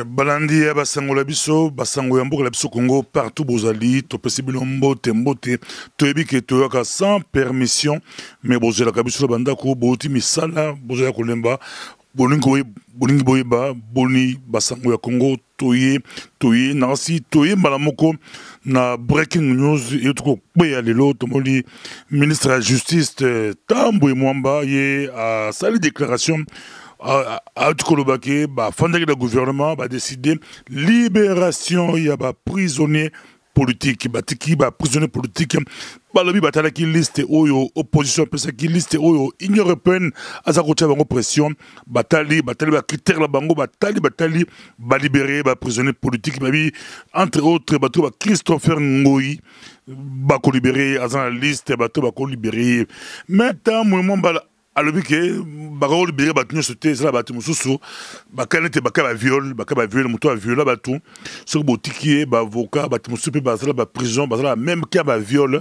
Balandi ya basango la biso basango ya mboka la biso Congo partout bozali to possible mbote toyebi ke toyoka sans permission mais bozela ka biso banda ko boti misala bozela kolemba bolingi boyeba boni basango ya Congo toye nasi toye mbala moko na breaking news etuko kweya lelo tomoli ministre de la justice Tambwe Mwamba ye a sali déclaration a tukolobake ba fondaki le gouvernement ba décider libération ya ba prisonnier politique batiki ba prisonnier politique balobi batalaki liste oyo opposition pesaki liste oyo Union européenne azakotia bango pression batali ba critère la bango batali ba libérer ba prisonnier politique babi entre autres bato ba Christopher Ngoyi ba ko libérer azan la liste bato ba ko libérer maintenant moment bala alobi ke bako libérer bato nyonso te ezala bato mosusu bakana te baka ba viol moto a viola bato soki botiki ye baavocat bato mosusu mpe bazala ba prison bazala même ke ba viol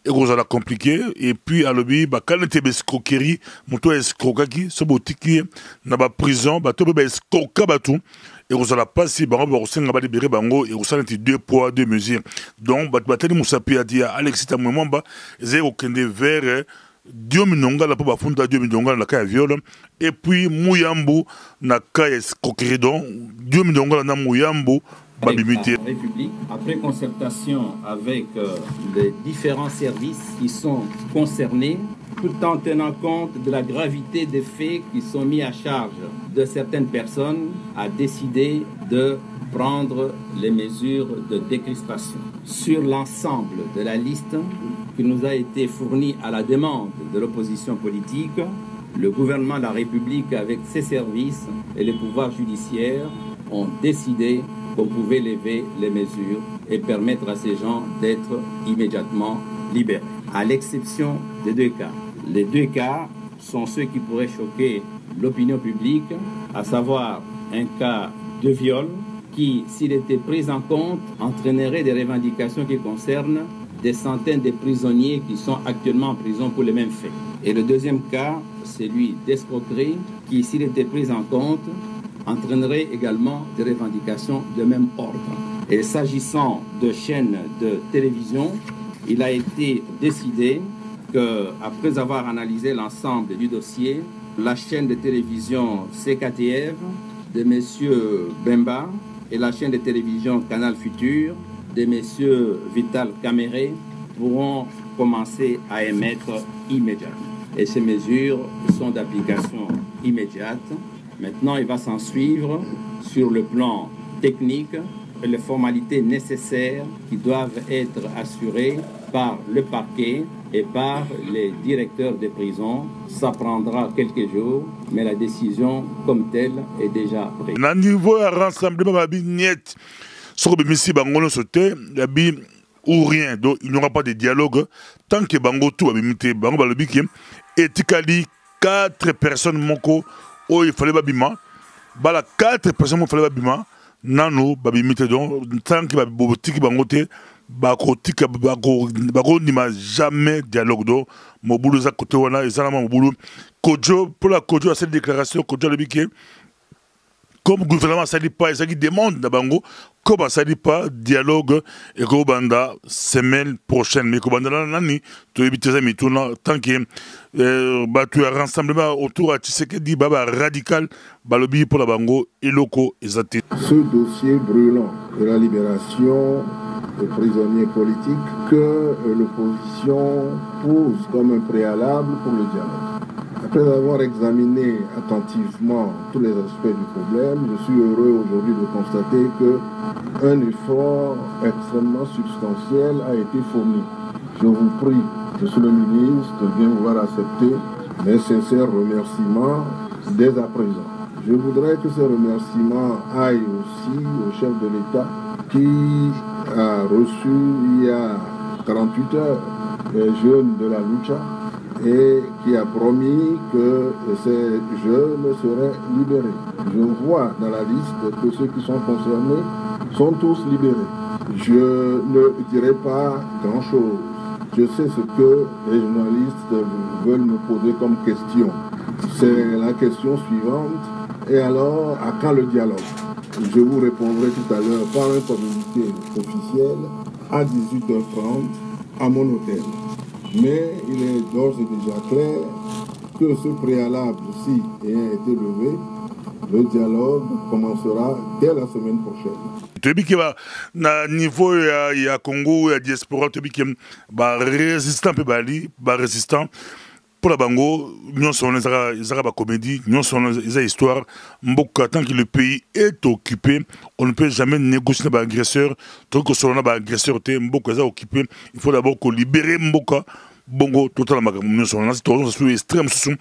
ekozala compliqué et puis alobi bakana te escroquerie moto escroquaki soki botiki ye na ba prison bato mpe baescroka bato ekozala pasi bango bakosenga balibere bango ekosala neti 2 poids 2 mesures donc bato batali mosapi adi ya Alexis Tambwe Mwamba ezali kokende vers Dio Minonga la poba funda Dio Minonga la kaya viol et puis Mouyambo na kaya escroquerie donc Dio Minonga na Mouyambo babimité. La République, après concertation avec les différents services qui sont concernés, tout en tenant compte de la gravité des faits qui sont mis à charge de certaines personnes, a décidé de prendre les mesures de décrispation. Sur l'ensemble de la liste qui nous a été fournie à la demande de l'opposition politique, le gouvernement de la République avec ses services et les pouvoirs judiciaires ont décidé qu'on pouvait lever les mesures et permettre à ces gens d'être immédiatement libérés. À l'exception des 2 cas. Les 2 cas sont ceux qui pourraient choquer l'opinion publique, à savoir un cas de viol qui, s'il était pris en compte, entraînerait des revendications qui concernent des centaines de prisonniers qui sont actuellement en prison pour les mêmes faits. Et le 2e cas, celui d'escroquerie, qui, s'il était pris en compte, entraînerait également des revendications de même ordre. Et s'agissant de chaînes de télévision, il a été décidé qu'après avoir analysé l'ensemble du dossier, la chaîne de télévision CKTF de M. Bemba et la chaîne de télévision Canal Futur de M. Vital Caméré pourront commencer à émettre immédiatement. Et ces mesures sont d'application immédiate. Maintenant, il va s'en suivre sur le plan technique les formalités nécessaires qui doivent être assurées par le parquet et par les directeurs des prisons. Ça prendra quelques jours, mais la décision comme telle est déjà prise. Na niveau à rassemblement babi net sur bimisi bangono sauté yabi ou rien, donc il n'y aura pas de dialogue tant que bango tout babimité bango balobi ki etikali 4 personnes moko oh il fallait babima bala 4 personnes il fallait babima nano babimité donc tant que babotiki bangote bakotika bako nima jamais dialogue do mobulu za côté wana ezalama mobulu kojo pour la kojo à cette déclaration kojo le biké comme gouvernement ça dit pas ça qui demande na bango comme ça dit pas dialogue et ko banda semaine prochaine mais ko banda nani to éviter ça mituna tant que batu rassemblement autour à Tshisekedi baba radical balobi pour la bango et loko ezati. Ce dossier brûlant de la libération des prisonniers politiques que l'opposition pose comme un préalable pour le dialogue. Après avoir examiné attentivement tous les aspects du problème, je suis heureux aujourd'hui de constater qu'un effort extrêmement substantiel a été fourni. Je vous prie, Monsieur le ministre, de bien vouloir accepter mes sincères remerciements dès à présent. Je voudrais que ces remerciements aillent aussi au chef de l'État qui a reçu il y a 48 heures les jeunes de la Lucha et qui a promis que ces jeunes seraient libérés. Je vois dans la liste que ceux qui sont concernés sont tous libérés. Je ne dirai pas grand-chose. Je sais ce que les journalistes veulent me poser comme question. C'est la question suivante. Et alors, à quand le dialogue? Je vous répondrai tout à l'heure par un communiqué officiel à 18h30 à mon hôtel. Mais il est d'ores et déjà clair que ce préalable-ci ayant été levé, le dialogue commencera dès la semaine prochaine. Toyebi ba na niveau ya Congo ya diaspora toyebi ba résistant pe bali ba résistant pour la bango nous sommes les ba comédie nous sommes les histoire mboka tant que le pays est occupé on ne peut jamais négocier ba agresseur tant que son ba agresseur te mboka est occupé il faut d'abord qu'on libérer mboka bongo total nous sommes là c'est extrême sous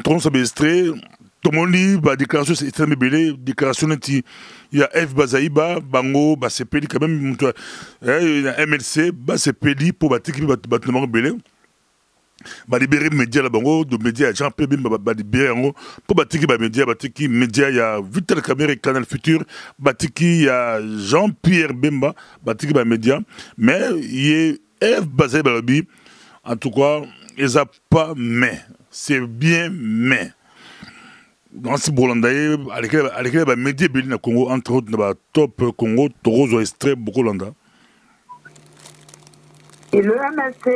ton ça extrait tout le monde dit bah déclaration c'est extrêmement belé déclaration il y a F Bazaïba bango bah c'est peli quand même MLC bah c'est peli pour battre qui battement belé bah libérer médias là bango de médias Jean P bah libérer en pour battre qui bah médias il y a Vital Caméra et Canal Futur battre qui il y a Jean-Pierre Bemba battre qui bah médias mais il y a F Bazaïba lobby en tout cas ils a pas mais c'est bien mais dans ce Bolanda, avec les médias belges na Congo, entre autres, na top Congo, Torozo extrait beaucoup Bolanda. Et le MLC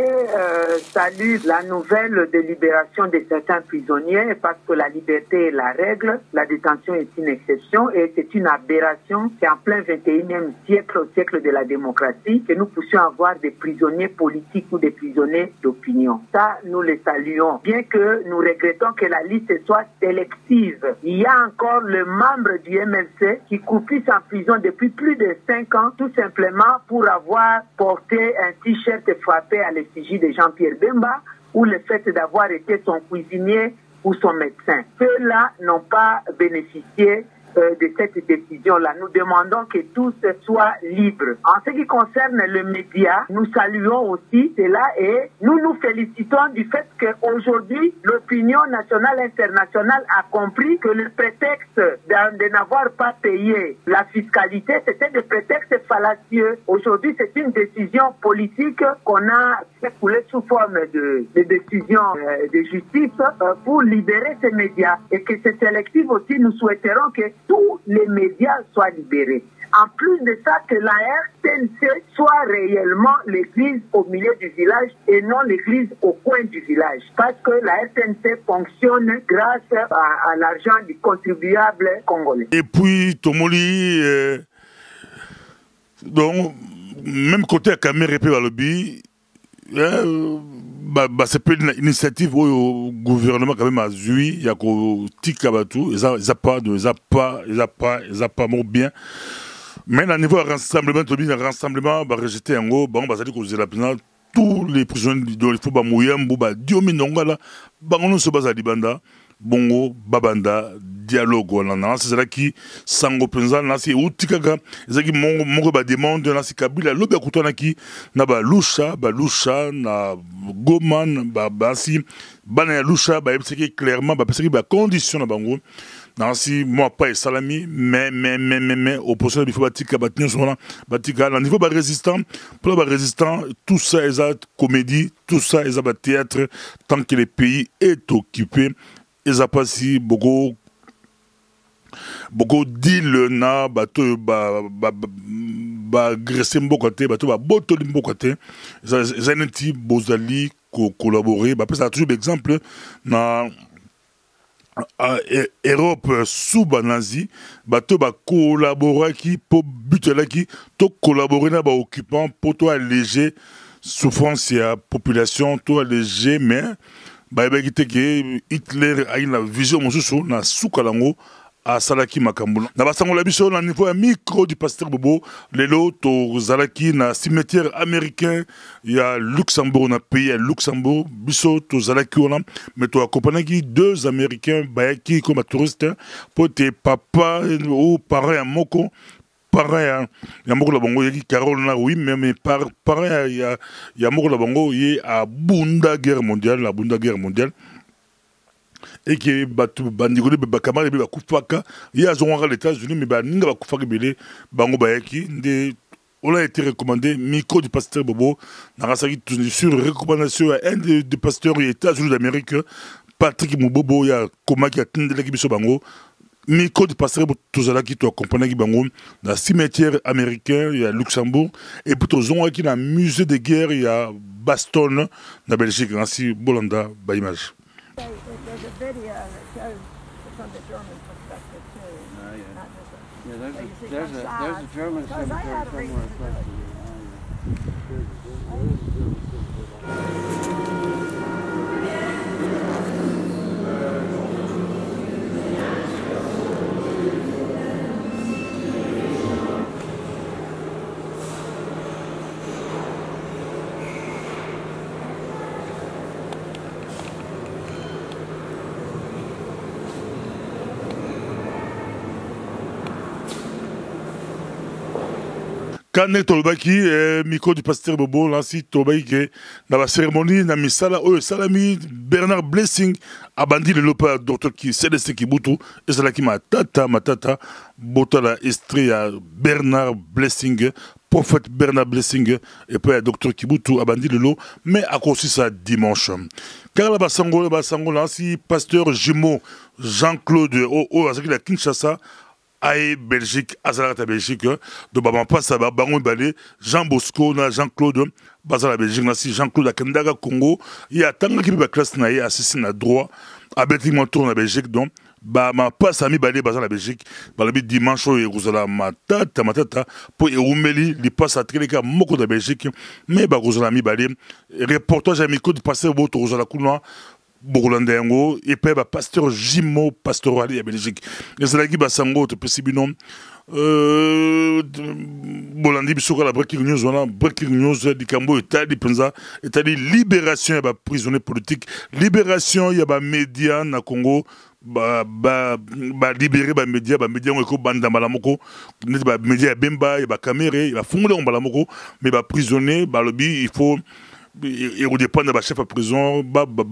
salue la nouvelle de libération de certains prisonniers parce que la liberté est la règle, la détention est une exception et c'est une aberration. C'est en plein 21e siècle, au siècle de la démocratie, que nous puissions avoir des prisonniers politiques ou des prisonniers d'opinion. Ça, nous les saluons. Bien que nous regrettons que la liste soit sélective. Il y a encore le membre du MLC qui croupisse en prison depuis plus de 5 ans, tout simplement pour avoir porté un t-shirt frappé à l'effigie de Jean-Pierre Bemba ou le fait d'avoir été son cuisinier ou son médecin. Ceux-là n'ont pas bénéficié de cette décision-là. Nous demandons que tous soient libres. En ce qui concerne le média, nous saluons aussi cela et nous nous félicitons du fait qu'aujourd'hui, l'opinion nationale et internationale a compris que le prétexte de n'avoir pas payé la fiscalité, c'était des prétextes fallacieux. Aujourd'hui, c'est une décision politique qu'on a fait couler sous forme de décision de justice pour libérer ces médias. Et que c'est sélectif aussi, nous souhaiterons que tous les médias soient libérés. En plus de ça, que la RTNC soit réellement l'église au milieu du village et non l'église au coin du village. Parce que la RTNC fonctionne grâce à l'argent du contribuable congolais. Et puis, Tomoli, donc, même côté à Caméra et Lobby, c'est pas une initiative où le gouvernement quand même a joué, il y a qu'au tic ils a pas mort bien. Mais à niveau rassemblement, rejeter en gros, bon, ça dit que la présidente, tous les prisonniers il faut ba mouyambo ba diomi nongala, bangono se basa libanda, bongo babanda dialogue on c'est là qui sango penza na si utikaga ezaki mongo ba demande na si kabila lobi akutana ki na ba lusha na goman ba basi bana ya lusha ba ebseki clairement ba peseki ba condition na bango na si moi pas salami mais opposition il faut batika batinyo sona batika na niveau ba résistant pour ba résistant tout ça est comédie tout ça est ba théâtre tant que le pays est occupé ils a pas si beaucoup d'îles na bateau agressé mbokote bateau botoli mbokote ça neti bozali collaborer ba ça toujours exemple na Europe sous banazi bateau collaborer qui pour but là qui to collaborer na ba occupant pour toi alléger souffrance ya population to alléger mais Hitler a une vision mosusu na sukalango à Salaki Makambula. Na basango la biso na niveau micro du pasteur Bobo, lelo to Zalaki na cimetière américain, il y a Luxembourg na pays à Luxembourg, biso to Zalaki on a mais to accompagné 2 américains bayaki comme touristes pour tes papa ou parents à Moko. Pareil, il y a beaucoup de bango, il y a Carole là, oui, mais pareil, il y a beaucoup de bango, il y a la Bunda Guerre mondiale, et qui est bandigolé, Bakama, et Bakufaka, il y a Zonga les États-Unis, mais Baninga Bakufaka Bele, Bango Bayaki, on a été recommandé, micro du pasteur Bobo, sur recommandation à un des pasteurs des États-Unis d'Amérique, Patrick Moubobo, il y a Koma qui a tenu l'équipe sur Bango. Miko du pasteur tozala qui accompagné qui bango dans cimetière américain il y a Luxembourg et puis tozonga qui dans musée de guerre il y a Bastogne dans Belgique ainsi Bolanda ba image. There's a German cemetery somewhere. Quand tolobaki micro du pasteur Bobo lanci tolobaki dans la cérémonie na misala salami Bernard Blessing abandi le lopa docteur qui Céleste Kibutu et c'est là qui matata botala estria Bernard Blessing prophète Bernard Blessing et puis docteur Kibutu abandi le lot mais à cause ça dimanche car la basango lanci pasteur jumeau Jean-Claude azaki la Kinshasa Aïe Belgique, Azalata Belgique, de Baban Passaba, Bango Balé, Jean Bosco, Jean-Claude, Bazala Belgique, Jean-Claude Akendaga Congo, il y a tant qui peut classe naïe, assassin à droit, à Belgique, tourne à Belgique, donc, ma passe à mi balé, Bazala Belgique, Balabi dimanche, et Rousala Matata, pour Eroumeli, il passe à Tréléka, Moko de Belgique, mais Rousala mi balé, reportage à Miko de passer au Boto Rousala Kounoa, Bourlandengo et puis pasteur Jimo pastoral à Belgique et c'est là qui basango te possiblement Bolandi bisoka la breaking news di Kambo etali penza etali libération ya prisonnier politique libération ya ba média na Congo ba libérer ba média ngoko banda malamoko net ba média bemba ya ba caméra ya fondé on malamoko mais ba prisonnier ba lobby il faut et au dépend de la chef à prison,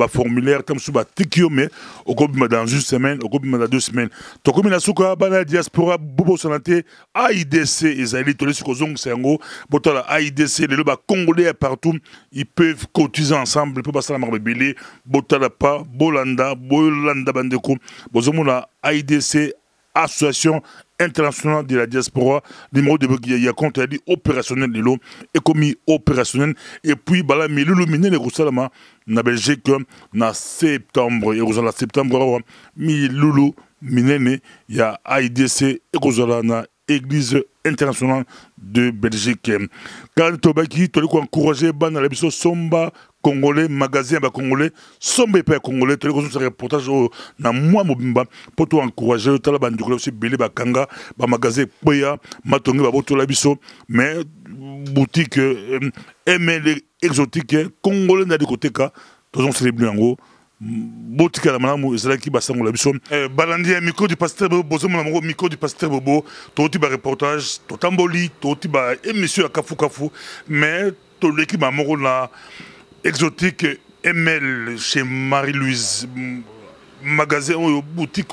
formulaire, comme sous tikio, mais au cours dans une semaine, au cours dans 2 semaines. Donc, comme il a souka, la diaspora, Bobo Sanate, AIDC, Isaïli, tous les sukozong, c'est un gros, Botala, AIDC, les lobas congolais partout, ils peuvent cotiser ensemble, ils peuvent passer la marbre belé, Botala pas, Bolanda Bandeko, Bozomona, AIDC, Association internationale de la diaspora, numéro de compte opérationnel de l'eau, économie opérationnelle, et puis bala miluluminé les Roussalama, na Belgique, na septembre, et Rousala septembre, milulu minene, il y a AIDC, et Rousala na Église internationale de Belgique. Quand Tobaki, tu as encouragé, ban à l'émission Somba, Congolais, magasin congolais, sombe pas congolais, tu as ce reportage na moi mobimba pour toi encourager, tu as la bande du aussi belé bakanga, ba magasin Boya, Matongi ba boto la biso, mais boutique ML exotique congolais na de côté ka, tous on célèbre en gros. Boutique à la madame Zalaki Bassango la biso. Balandi micro du pasteur Bozo mon micro du pasteur Bobo, toti ba reportage, totamboli, toti ba émission à Kafu, mais to l'équipe à moro na exotique ML chez Marie-Louise magasin boutique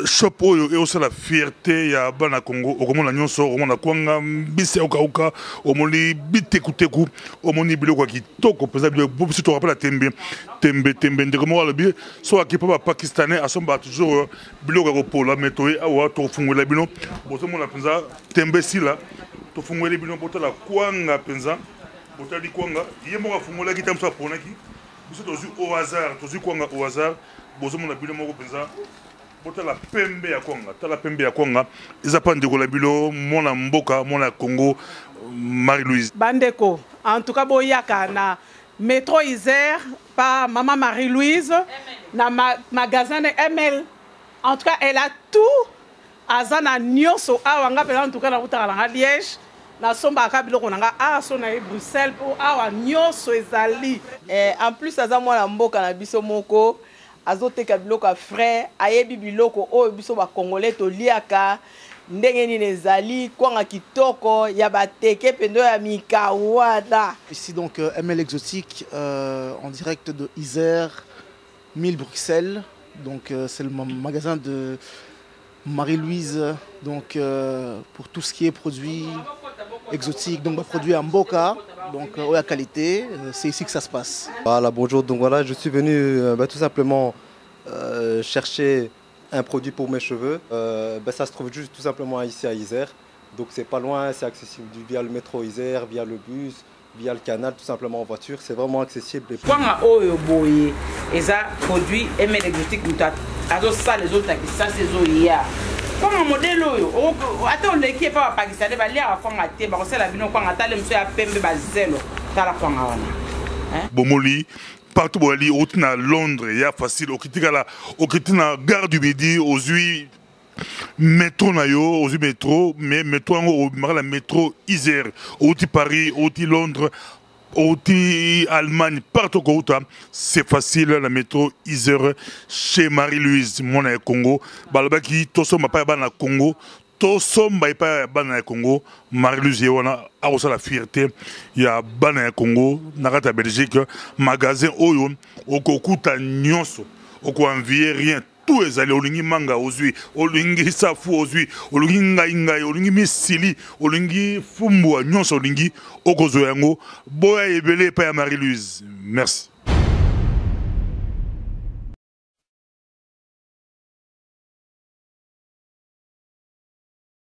shop et aussi la fierté ya bana Congo okomona nyonso okomona kwanga bise okauka omoni bitekuteku omoni biloko kitoko pesa biloko si to rappelle tembe ndeko mo alobi so akipa ba pakistanais asomba toujours biloko ko pola metoye awa to fungola bino boso mona penza tembe sila to fungola bino botala kwanga penza botali kwanga yemo ka fungola kitamso ponaki biso tozu au hasard tozu kwanga au hasard boso mona bino moko penza la pembe ya Konga, la pembe ya Konga, ils appellent de Golabilo, mon Mboka, mon Congo, Marie-Louise. Bandeko, en tout cas, boyaka na métro Isère, par maman Marie-Louise, na magasin de ML. En tout cas, elle a tout. Azana nyonso awanga pela en tout cas na utala na Liège. Na somba kabilo konanga a sona e Bruxelles pour awa nyonso ezali. En plus aza mwana mboka na biso moko. Azoteka biloko frais ayebi biloko oyo biso ba congolais to liaka ndenge nini ezali kwanga kitoko ya bateke pendo ya mikawada. Ici donc ML Exotique en direct de Isère 1000 Bruxelles, donc c'est le magasin de Marie-Louise, donc pour tout ce qui est produit exotique, donc produit en Mboka, donc à qualité, c'est ici que ça se passe. Voilà, bonjour, donc voilà, je suis venu tout simplement chercher un produit pour mes cheveux. Ça se trouve juste tout simplement ici à Isère. Donc c'est pas loin, c'est accessible via le métro Isère, via le bus, via le canal, tout simplement en voiture. C'est vraiment accessible. Quand on a des produits exotiques, ça les autres qui ça c'est quand on modèle attends on est pas pakistanais va lire à fond à thé ba c'est la bino quand attend le monsieur a pembe ba zelo tala fond hein bomoli partout où aller au na Londres il y a facile au kitina gare du Midi aux huit métro na yo aux huit métro mais métro au la métro Isère au Paris au Londres au Allemagne partout où c'est facile la métro Isère chez Marie-Louise mon Congo balabaki toso ma pas na Congo toso ma pas na Congo Marie-Louise wana a aussi la fierté il y a bana Congo nakata Belgique magasin oyo okokuta nyonso oko envier rien tout les allés olingi manga ozui olingi safu ozui olingi ngai olingi misili olingi fumbu nyonso olingi okozo yango boya ebele pa ya Marie-Louise merci.